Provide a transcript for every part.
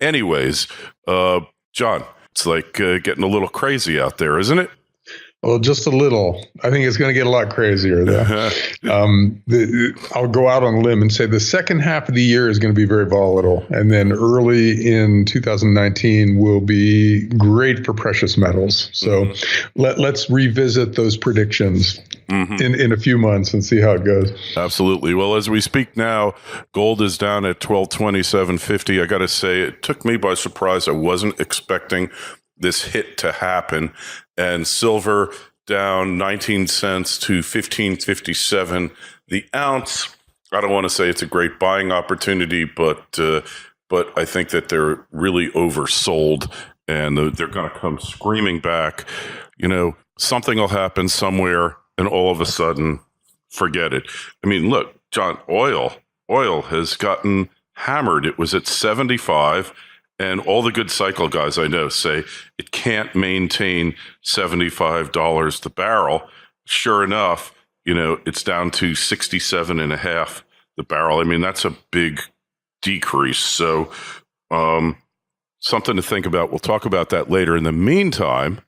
Anyways, John, it's like getting a little crazy out there, isn't it? Well, just a little. I think it's going to get a lot crazier, though. I'll go out on a limb and say the second half of the year is going to be very volatile. And then early in 2019 will be great for precious metals. So let's revisit those predictions in a few months and see how it goes. Absolutely. Well, as we speak now, gold is down at $1,227.50. I got to say, it took me by surprise. I wasn't expecting this hit to happen. And silver down 19 cents to $15.57 the ounce. I don't want to say it's a great buying opportunity, but I think that they're really oversold, and they're going to come screaming back. You know, something will happen somewhere, and all of a sudden, forget it. I mean, look, John, oil has gotten hammered. It was at 75. And all the good cycle guys I know say it can't maintain $75 the barrel. Sure enough, you know, it's down to 67.5 the barrel. I mean, that's a big decrease. So something to think about. We'll talk about that later. In the meantime,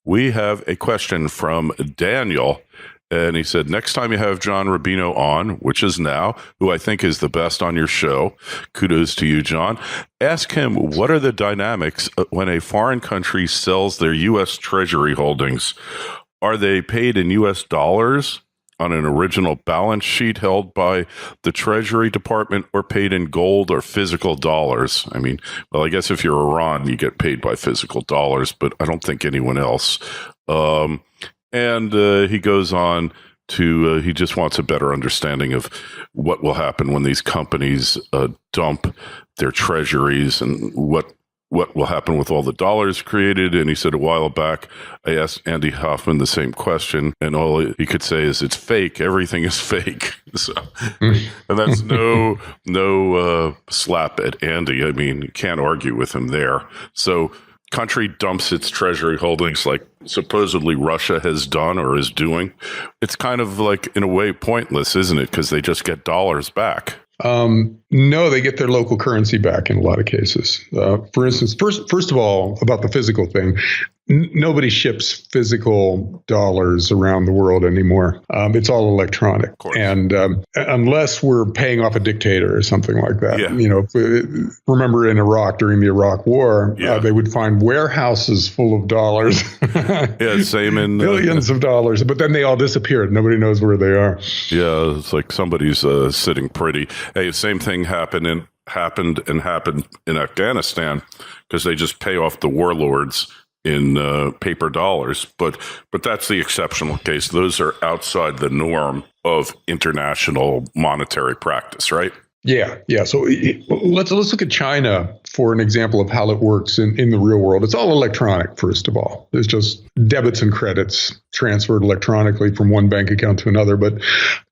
we have a question from Daniel. And he said, next time you have John Rubino on, which is now, who I think is the best on your show, kudos to you, John, ask him, what are the dynamics when a foreign country sells their U.S. Treasury holdings? Are they paid in U.S. dollars on an original balance sheet held by the Treasury Department, or paid in gold or physical dollars? I mean, well, I guess if you're Iran, you get paid by physical dollars, but I don't think anyone else. And he goes on to, he just wants a better understanding of what will happen when these companies dump their treasuries, and what will happen with all the dollars created. And he said a while back, I asked Andy Hoffman the same question, and all he could say is, it's fake. Everything is fake. So, and that's no slap at Andy. I mean, you can't argue with him there. So country dumps its treasury holdings like supposedly Russia has done or is doing. It's kind of like, in a way, pointless, isn't it? Because they just get dollars back. No, they get their local currency back in a lot of cases. For instance, first of all, about the physical thing, nobody ships physical dollars around the world anymore. It's all electronic. And unless we're paying off a dictator or something like that, you know, remember in Iraq during the Iraq War, they would find warehouses full of dollars. Same in billions of dollars, but then they all disappeared. Nobody knows where they are. Yeah, it's like somebody's sitting pretty. Hey, same thing happened in Afghanistan, because they just pay off the warlords in paper dollars, but that's the exceptional case. Those are outside the norm of international monetary practice, right? Yeah. So let's look at China for an example of how it works in the real world. It's all electronic, first of all. There's just debits and credits transferred electronically from one bank account to another. But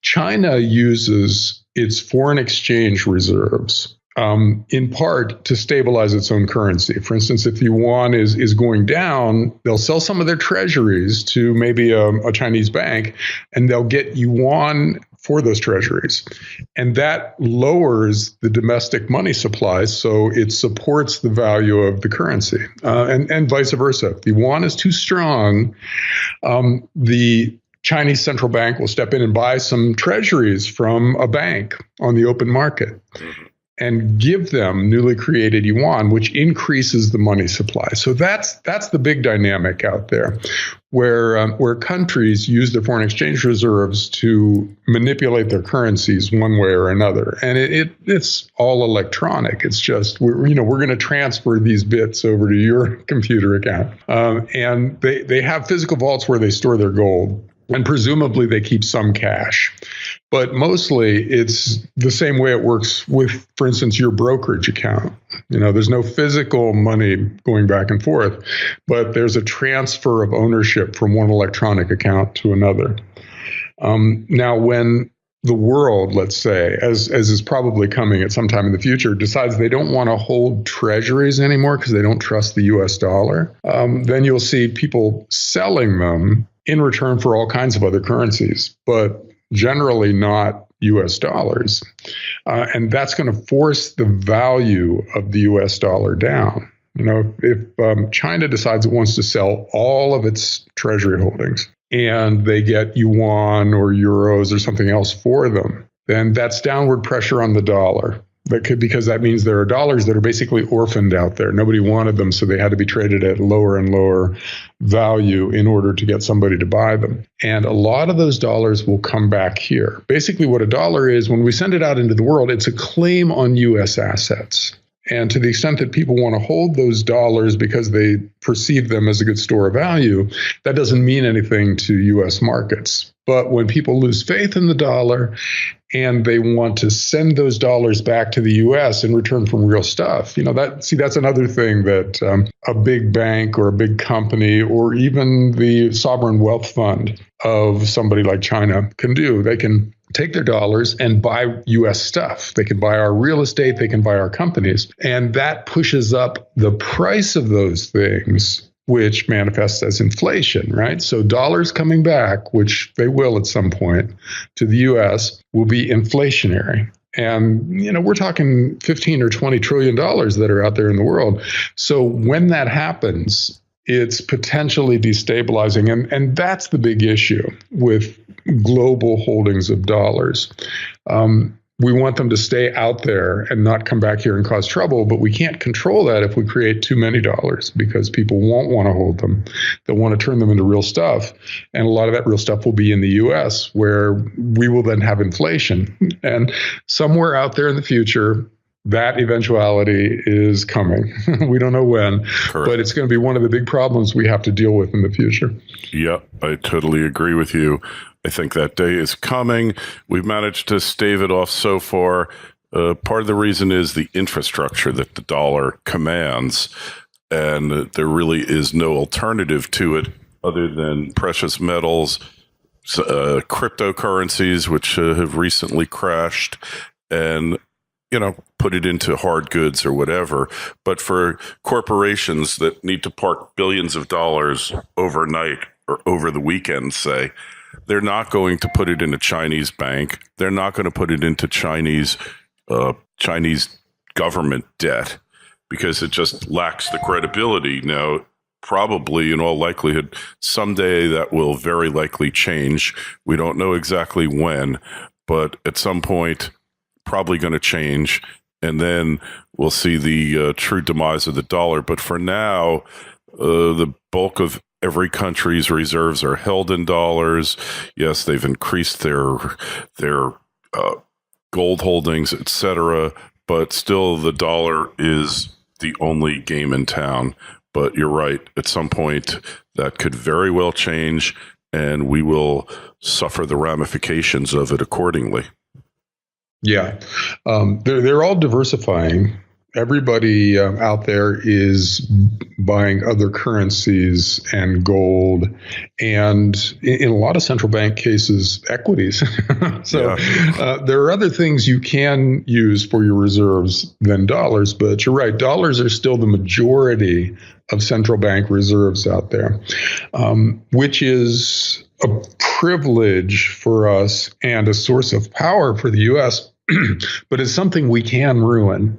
China uses its foreign exchange reserves in part to stabilize its own currency. For instance, if yuan is going down, they'll sell some of their treasuries to maybe a Chinese bank, and they'll get yuan for those treasuries. And that lowers the domestic money supply, so it supports the value of the currency, and vice versa. If the yuan is too strong, the Chinese central bank will step in and buy some treasuries from a bank on the open market and give them newly created yuan, which increases the money supply. So that's the big dynamic out there, where countries use their foreign exchange reserves to manipulate their currencies one way or another, and it's all electronic. It's just we're going to transfer these bits over to your computer account, and they have physical vaults where they store their gold. And presumably they keep some cash. But mostly it's the same way it works with, for instance, your brokerage account. You know, there's no physical money going back and forth, but there's a transfer of ownership from one electronic account to another. Now, when the world, let's say, as is probably coming at some time in the future, decides they don't want to hold treasuries anymore because they don't trust the US dollar, then you'll see people selling them in return for all kinds of other currencies, but generally not US dollars. And that's going to force the value of the US dollar down. If China decides it wants to sell all of its treasury holdings and they get yuan or euros or something else for them, then that's downward pressure on the dollar. Because that means there are dollars that are basically orphaned out there. Nobody wanted them, so they had to be traded at lower and lower value in order to get somebody to buy them. And a lot of those dollars will come back here. Basically, what a dollar is, when we send it out into the world, it's a claim on U.S. assets. And to the extent that people want to hold those dollars because they perceive them as a good store of value, that doesn't mean anything to U.S. markets. But when people lose faith in the dollar and they want to send those dollars back to the U.S. in return from real stuff, that's another thing that a big bank or a big company or even the sovereign wealth fund of somebody like China can do. They can take their dollars and buy U.S. stuff. They can buy our real estate. They can buy our companies. And that pushes up the price of those things, which manifests as inflation, right? So dollars coming back, which they will at some point to the U.S., will be inflationary. And, we're talking 15 or 20 trillion dollars that are out there in the world. So when that happens, it's potentially destabilizing. And that's the big issue with global holdings of dollars. We want them to stay out there and not come back here and cause trouble, but we can't control that if we create too many dollars because people won't want to hold them. They'll want to turn them into real stuff. And a lot of that real stuff will be in the US, where we will then have inflation. And somewhere out there in the future, that eventuality is coming. We don't know when, Correct. But it's going to be one of the big problems we have to deal with in the future. Yeah, I totally agree with you. I think that day is coming. We've managed to stave it off so far. Part of the reason is the infrastructure that the dollar commands, and there really is no alternative to it other than precious metals, cryptocurrencies, which have recently crashed, and put it into hard goods or whatever. But for corporations that need to park billions of dollars overnight or over the weekend, say, they're not going to put it in a Chinese bank. They're not going to put it into Chinese government debt because it just lacks the credibility. Now, probably in all likelihood, someday that will very likely change. We don't know exactly when, but at some point, probably going to change. And then we'll see the true demise of the dollar. But for now, the bulk of every country's reserves are held in dollars. Yes, they've increased their gold holdings, etc. But still, the dollar is the only game in town. But you're right. At some point, that could very well change, and we will suffer the ramifications of it accordingly. Yeah, they're all diversifying. Everybody out there is buying other currencies and gold, and in a lot of central bank cases, equities. So there are other things you can use for your reserves than dollars, but you're right, dollars are still the majority of central bank reserves out there, which is a privilege for us and a source of power for the U.S., but it's something we can ruin.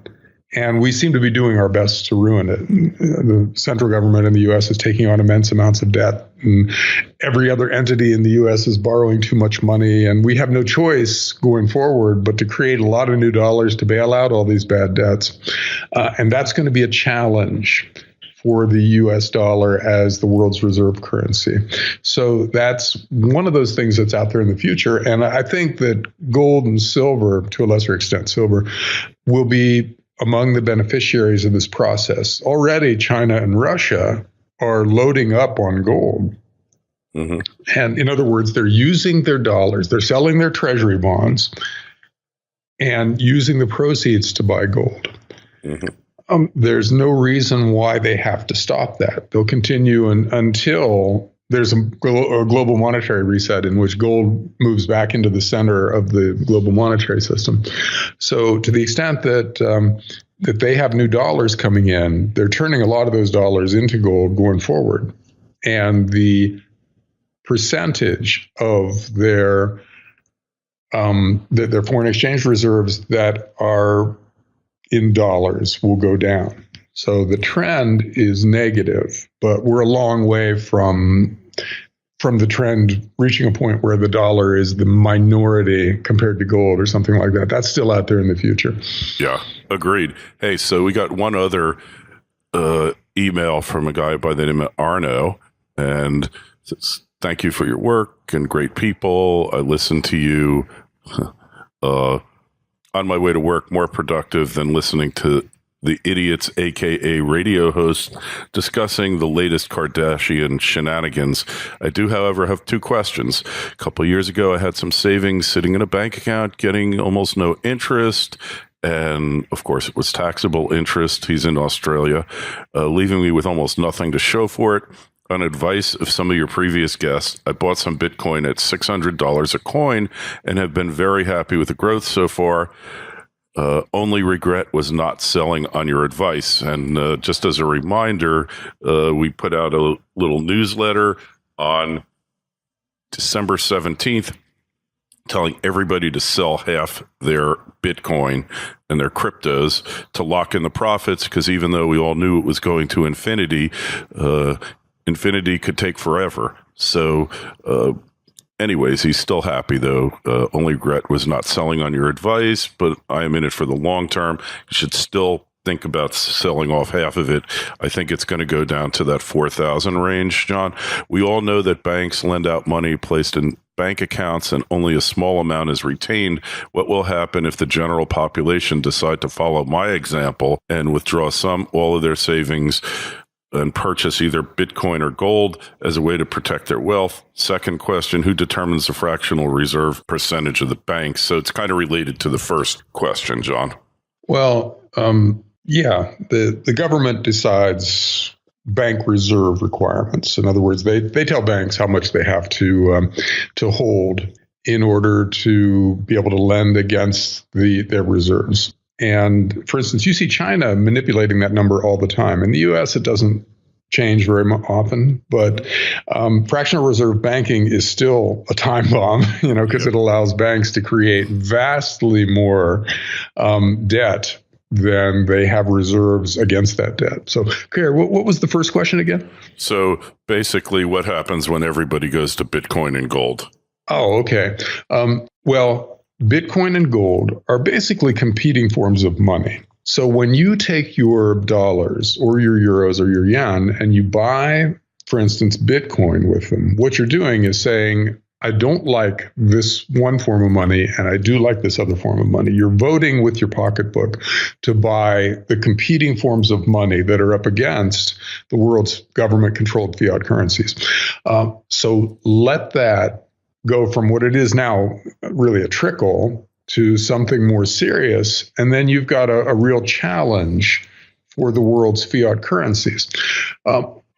And we seem to be doing our best to ruin it. The central government in the U.S. is taking on immense amounts of debt, and every other entity in the U.S. is borrowing too much money. And we have no choice going forward but to create a lot of new dollars to bail out all these bad debts. And that's going to be a challenge for the U.S. dollar as the world's reserve currency. So that's one of those things that's out there in the future. And I think that gold and silver, to a lesser extent silver, will be among the beneficiaries of this process. Already, China and Russia are loading up on gold. Mm-hmm. And in other words, they're using their dollars, they're selling their treasury bonds and using the proceeds to buy gold. Mm-hmm. There's no reason why they have to stop that. They'll continue until there's a global monetary reset in which gold moves back into the center of the global monetary system. So to the extent that that they have new dollars coming in, they're turning a lot of those dollars into gold going forward. And the percentage of their their foreign exchange reserves that are in dollars will go down. So the trend is negative, but we're a long way from the trend reaching a point where the dollar is the minority compared to gold or something like that. That's still out there in the future. Yeah, agreed. Hey, so we got one other email from a guy by the name of Arno, and says, thank you for your work and great people. I listen to you on my way to work, more productive than listening to the idiots, aka radio hosts, discussing the latest Kardashian shenanigans. I do, however, have two questions. A couple of years ago, I had some savings sitting in a bank account, getting almost no interest. And of course, it was taxable interest. He's in Australia, leaving me with almost nothing to show for it. On advice of some of your previous guests, I bought some Bitcoin at $600 a coin and have been very happy with the growth so far. Only regret was not selling on your advice. And just as a reminder, we put out a little newsletter on December 17th telling everybody to sell half their Bitcoin and their cryptos to lock in the profits, because even though we all knew it was going to infinity, infinity could take forever. So anyways, he's still happy, though. Only regret was not selling on your advice, but I am in it for the long term. You should still think about selling off half of it. I think it's going to go down to that 4,000 range, John. We all know that banks lend out money placed in bank accounts and only a small amount is retained. What will happen if the general population decide to follow my example and withdraw all of their savings and purchase either Bitcoin or gold as a way to protect their wealth? Second question, who determines the fractional reserve percentage of the banks? So it's kind of related to the first question, John. Well, yeah, the government decides bank reserve requirements. In other words, they tell banks how much they have to hold in order to be able to lend against their reserves. And for instance, you see China manipulating that number all the time. In the U.S., it doesn't change very often, but fractional reserve banking is still a time bomb, because it allows banks to create vastly more debt than they have reserves against that debt. So, Claire, what was the first question again? So basically, what happens when everybody goes to Bitcoin and gold? Oh, okay. Well, Bitcoin and gold are basically competing forms of money. So when you take your dollars or your euros or your yen and you buy, for instance, Bitcoin with them, what you're doing is saying, I don't like this one form of money and I do like this other form of money. You're voting with your pocketbook to buy the competing forms of money that are up against the world's government-controlled fiat currencies. So let that go from what it is now, really a trickle, to something more serious. And then you've got a real challenge for the world's fiat currencies.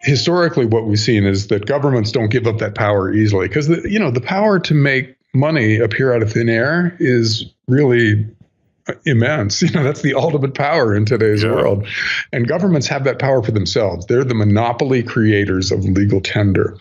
Historically, what we've seen is that governments don't give up that power easily, because the power to make money appear out of thin air is really immense. That's the ultimate power in today's world. And governments have that power for themselves. They're the monopoly creators of legal tender.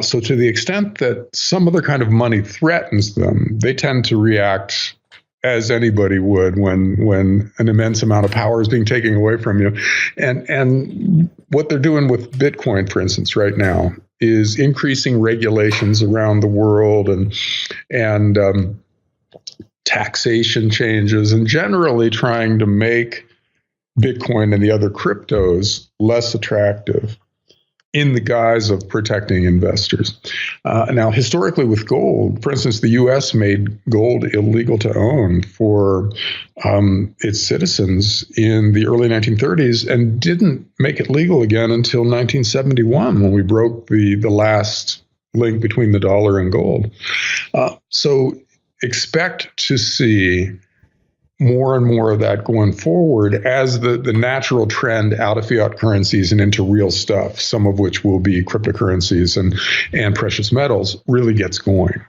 So to the extent that some other kind of money threatens them, they tend to react as anybody would when an immense amount of power is being taken away from you. And what they're doing with Bitcoin, for instance, right now, is increasing regulations around the world and taxation changes, and generally trying to make Bitcoin and the other cryptos less attractive in the guise of protecting investors. Now, historically with gold, for instance, the U.S. made gold illegal to own for its citizens in the early 1930s and didn't make it legal again until 1971, when we broke the last link between the dollar and gold. So expect to see more and more of that going forward as the natural trend out of fiat currencies and into real stuff, some of which will be cryptocurrencies and precious metals, really gets going.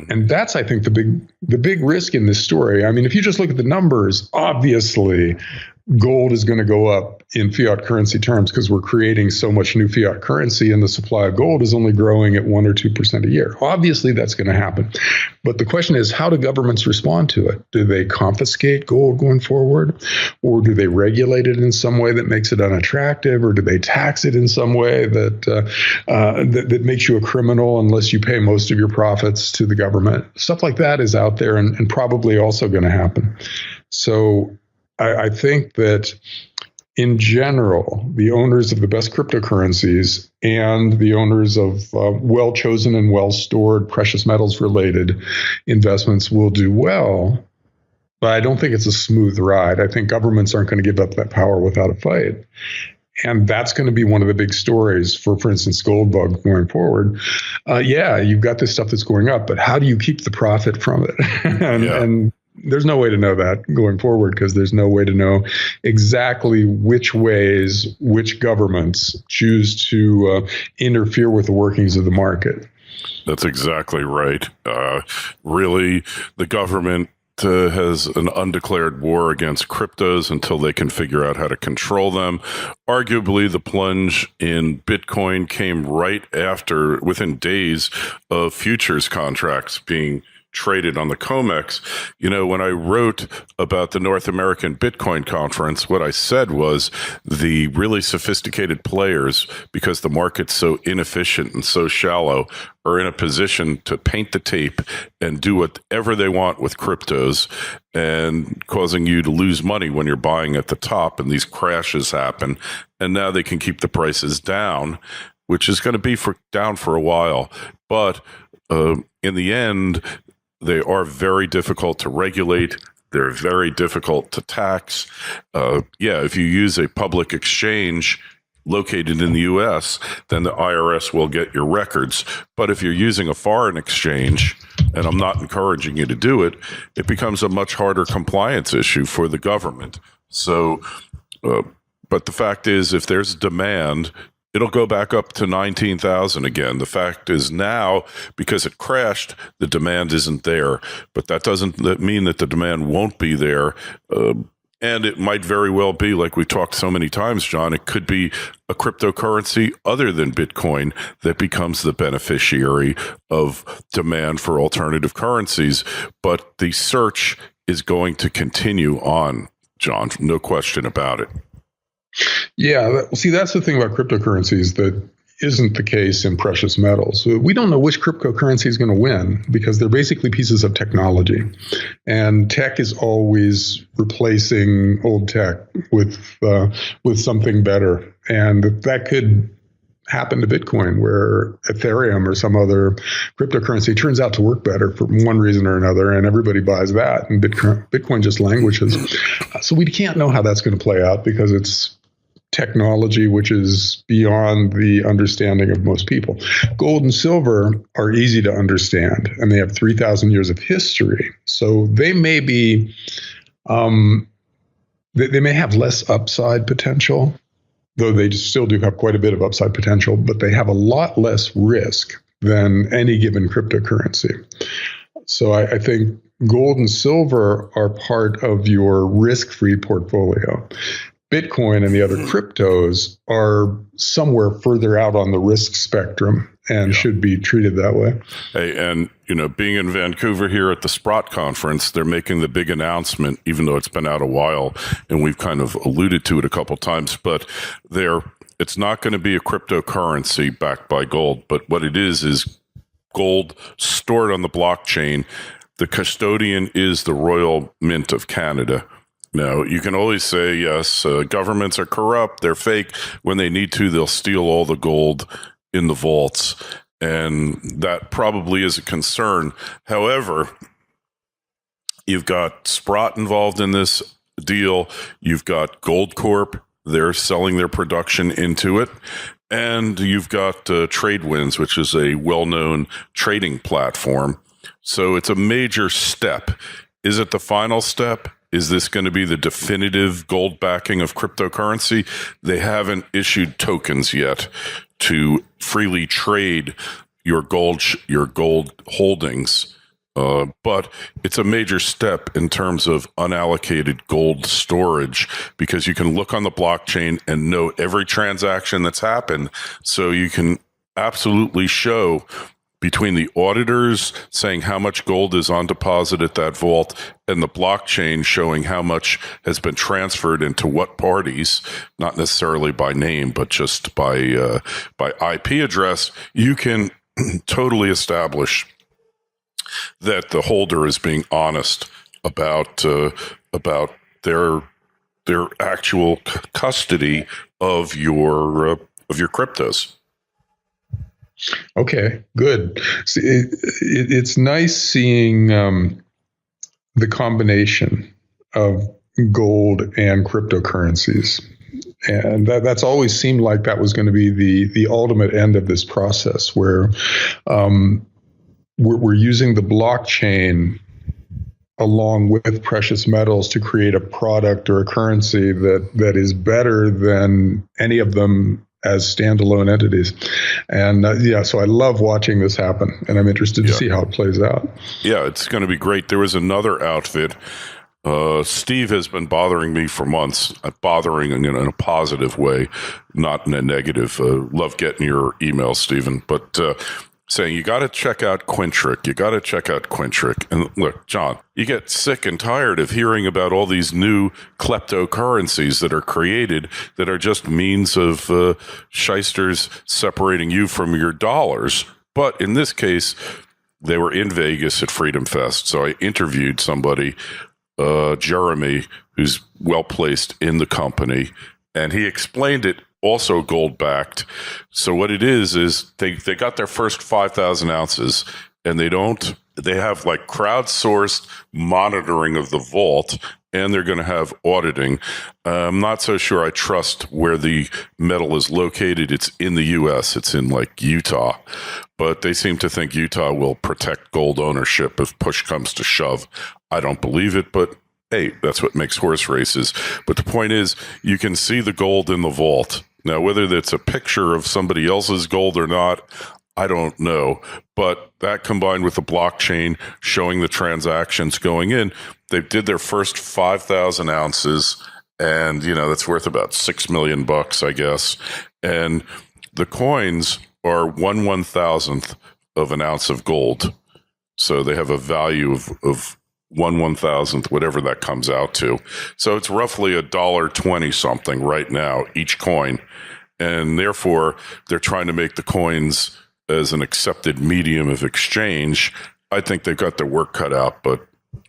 And that's, I think, the big risk in this story. I mean, if you just look at the numbers, obviously gold is going to go up in fiat currency terms because we're creating so much new fiat currency and the supply of gold is only growing at 1 or 2% a year. Obviously, that's going to happen. But the question is, how do governments respond to it? Do they confiscate gold going forward? Or do they regulate it in some way that makes it unattractive? Or do they tax it in some way that makes you a criminal unless you pay most of your profits to the government? Stuff like that is out there and probably also going to happen. So I think that in general, the owners of the best cryptocurrencies and the owners of well-chosen and well-stored precious metals-related investments will do well, but I don't think it's a smooth ride. I think governments aren't going to give up that power without a fight. And that's going to be one of the big stories for instance, gold bug going forward. You've got this stuff that's going up, but how do you keep the profit from it? And there's no way to know that going forward because there's no way to know exactly which ways which governments choose to interfere with the workings of the market. That's exactly right. Really, the government has an undeclared war against cryptos until they can figure out how to control them. Arguably, the plunge in Bitcoin came right after, within days of futures contracts being traded on the COMEX. You know, when I wrote about the North American Bitcoin conference, what I said was the really sophisticated players, because the market's so inefficient and so shallow, are in a position to paint the tape and do whatever they want with cryptos and causing you to lose money when you're buying at the top and these crashes happen. And now they can keep the prices down, which is going to be down for a while. But in the end, they are very difficult to regulate. They're very difficult to tax. If you use a public exchange located in the U.S., then the IRS will get your records. But if you're using a foreign exchange, and I'm not encouraging you to do it, it becomes a much harder compliance issue for the government. So, but the fact is, if there's demand, it'll go back up to 19,000 again. The fact is now, because it crashed, the demand isn't there. But that doesn't mean that the demand won't be there. And it might very well be, like we talked so many times, John, it could be a cryptocurrency other than Bitcoin that becomes the beneficiary of demand for alternative currencies. But the search is going to continue on, John, no question about it. Yeah, see, that's the thing about cryptocurrencies that isn't the case in precious metals. We don't know which cryptocurrency is going to win because they're basically pieces of technology. And tech is always replacing old tech with something better. And that could happen to Bitcoin, where Ethereum or some other cryptocurrency turns out to work better for one reason or another, and everybody buys that, and Bitcoin just languishes. So we can't know how that's going to play out because it's technology which is beyond the understanding of most people. Gold and silver are easy to understand, and they have 3,000 years of history. So they may be, they may have less upside potential, though they still do have quite a bit of upside potential, but they have a lot less risk than any given cryptocurrency. So I think gold and silver are part of your risk-free portfolio. Bitcoin and the other cryptos are somewhere further out on the risk spectrum and should be treated that way. Hey, and being in Vancouver here at the Sprott conference, they're making the big announcement, even though it's been out a while, and we've kind of alluded to it a couple times, but it's not going to be a cryptocurrency backed by gold, but what it is gold stored on the blockchain. The custodian is the Royal Mint of Canada. Now, you can always say, yes, governments are corrupt, they're fake. When they need to, they'll steal all the gold in the vaults. And that probably is a concern. However, you've got Sprott involved in this deal. You've got Goldcorp. They're selling their production into it. And you've got TradeWinds, which is a well-known trading platform. So it's a major step. Is it the final step? Is this going to be the definitive gold backing of cryptocurrency? They haven't issued tokens yet to freely trade your gold holdings But it's a major step in terms of unallocated gold storage because you can look on the blockchain and know every transaction that's happened. So you can absolutely show between the auditors saying how much gold is on deposit at that vault and the blockchain showing how much has been transferred into what parties, not necessarily by name, but just by IP address, you can totally establish that the holder is being honest about their actual custody of your cryptos. Okay, good. See, it's nice seeing the combination of gold and cryptocurrencies. And that's always seemed like that was going to be the ultimate end of this process, where we're using the blockchain along with precious metals to create a product or a currency that is better than any of them as standalone entities. And so I love watching this happen, and I'm interested to see how it plays out. Yeah, it's going to be great. There was another outfit. Steve has been bothering me for months, bothering in a positive way, not in a negative. Love getting your emails, Stephen, but saying you got to check out Quintric. You got to check out Quintric. And look, John, you get sick and tired of hearing about all these new kleptocurrencies that are created that are just means of shysters separating you from your dollars. But in this case, they were in Vegas at Freedom Fest. So I interviewed somebody, Jeremy, who's well placed in the company, and he explained it. Also gold backed. So what it is they got their first 5,000 ounces, and they have like crowdsourced monitoring of the vault, and they're going to have auditing. I'm not so sure I trust where the metal is located. It's in the U.S. It's in like Utah, but they seem to think Utah will protect gold ownership if push comes to shove. I don't believe it, but hey, that's what makes horse races. But the point is, you can see the gold in the vault. Now, whether that's a picture of somebody else's gold or not, I don't know. But that combined with the blockchain showing the transactions going in, they did their first 5,000 ounces, and that's worth about $6 million, I guess. And the coins are 1/1000th of an ounce of gold, so they have a value of 1/1000th, whatever that comes out to. So it's roughly $1.20 something right now, each coin. And therefore, they're trying to make the coins as an accepted medium of exchange. I think they've got their work cut out, but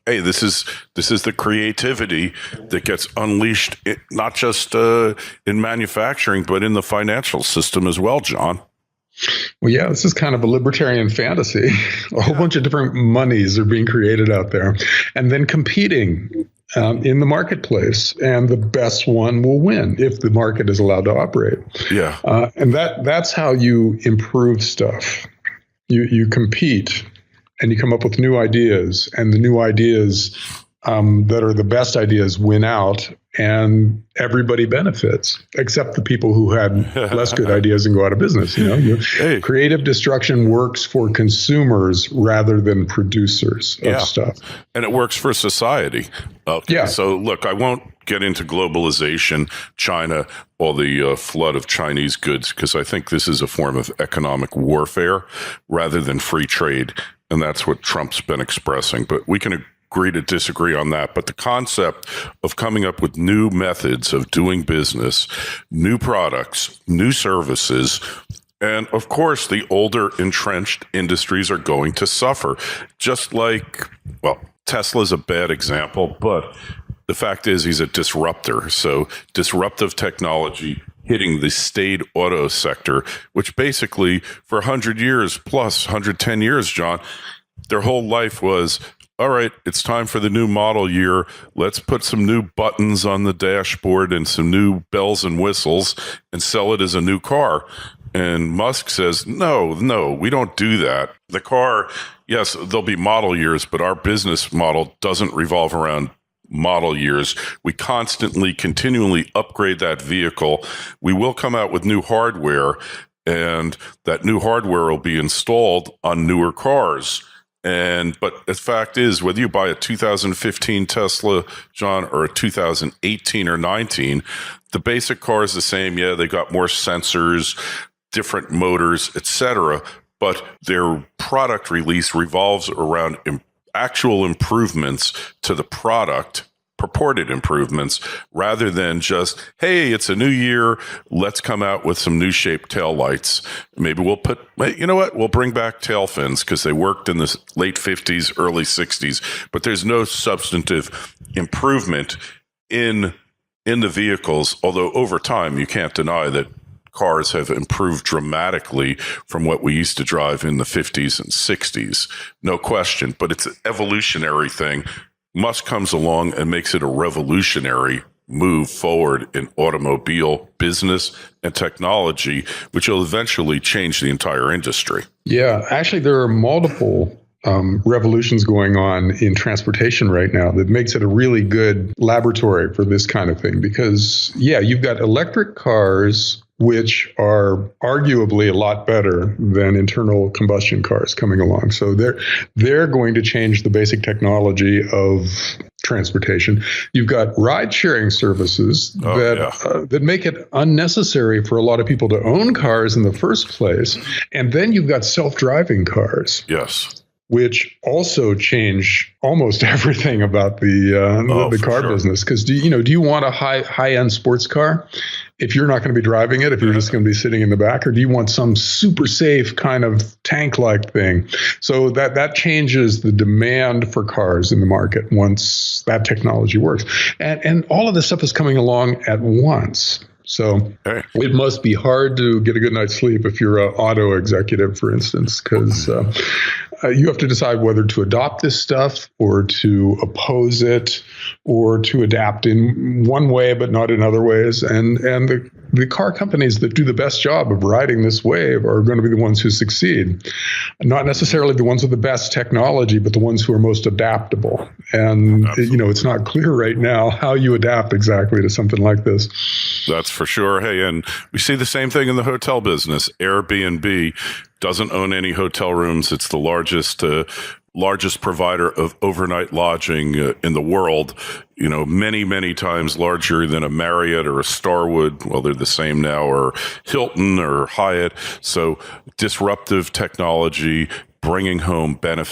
hey, this is the creativity that gets unleashed, not just in manufacturing, but in the financial system as well, John. Well, yeah, this is kind of a libertarian fantasy. A whole bunch of different monies are being created out there and then competing in the marketplace. And the best one will win if the market is allowed to operate. Yeah. And that's how you improve stuff. You compete and you come up with new ideas, and the new ideas that are the best ideas win out, and everybody benefits except the people who had less good ideas and go out of business. Hey. Creative destruction works for consumers rather than producers of stuff. And it works for society. Okay. Yeah. So look, I won't get into globalization, China, or the flood of Chinese goods, because I think this is a form of economic warfare rather than free trade. And that's what Trump's been expressing. But we can agree to disagree on that. But the concept of coming up with new methods of doing business, new products, new services, and of course, the older entrenched industries are going to suffer. Just like, well, Tesla's a bad example, but the fact is he's a disruptor. So disruptive technology hitting the staid auto sector, which basically for 100 years plus 110 years, John, their whole life was, all right, it's time for the new model year. Let's put some new buttons on the dashboard and some new bells and whistles and sell it as a new car. And Musk says, no, we don't do that. The car, yes, there'll be model years, but our business model doesn't revolve around model years. We constantly, continually upgrade that vehicle. We will come out with new hardware, and that new hardware will be installed on newer cars. But the fact is, whether you buy a 2015 Tesla, John, or a 2018 or 19, the basic car is the same. Yeah, they got more sensors, different motors, etc. But their product release revolves around actual improvements to the product, purported improvements, rather than just, hey, it's a new year, let's come out with some new shaped taillights. Maybe we'll bring back tail fins because they worked in the late 50s, early 60s, but there's no substantive improvement in the vehicles, although over time you can't deny that cars have improved dramatically from what we used to drive in the 50s and 60s. No question, but it's an evolutionary thing. Musk comes along and makes it a revolutionary move forward in automobile business and technology, which will eventually change the entire industry. Yeah, actually, there are multiple revolutions going on in transportation right now that makes it a really good laboratory for this kind of thing. Because, yeah, you've got electric cars, which are arguably a lot better than internal combustion cars coming along. So they're going to change the basic technology of transportation. You've got ride-sharing services that make it unnecessary for a lot of people to own cars in the first place. And then you've got self-driving cars. Yes. Which also change almost everything about the car business. Because do you want a high-end sports car if you're not going to be driving it, if you're just going to be sitting in the back, or do you want some super safe kind of tank-like thing? So that changes the demand for cars in the market once that technology works. And all of this stuff is coming along at once. So it must be hard to get a good night's sleep if you're an auto executive, for instance, because you have to decide whether to adopt this stuff or to oppose it or to adapt in one way but not in other ways. And the car companies that do the best job of riding this wave are going to be the ones who succeed. Not necessarily the ones with the best technology, but the ones who are most adaptable. And, it's not clear right now how you adapt exactly to something like this. That's for sure. Hey, and we see the same thing in the hotel business. Airbnb doesn't own any hotel rooms. It's the largest provider of overnight lodging in the world. Many, many times larger than a Marriott or a Starwood. Well, they're the same now, or Hilton or Hyatt. So disruptive technology, bringing home benefit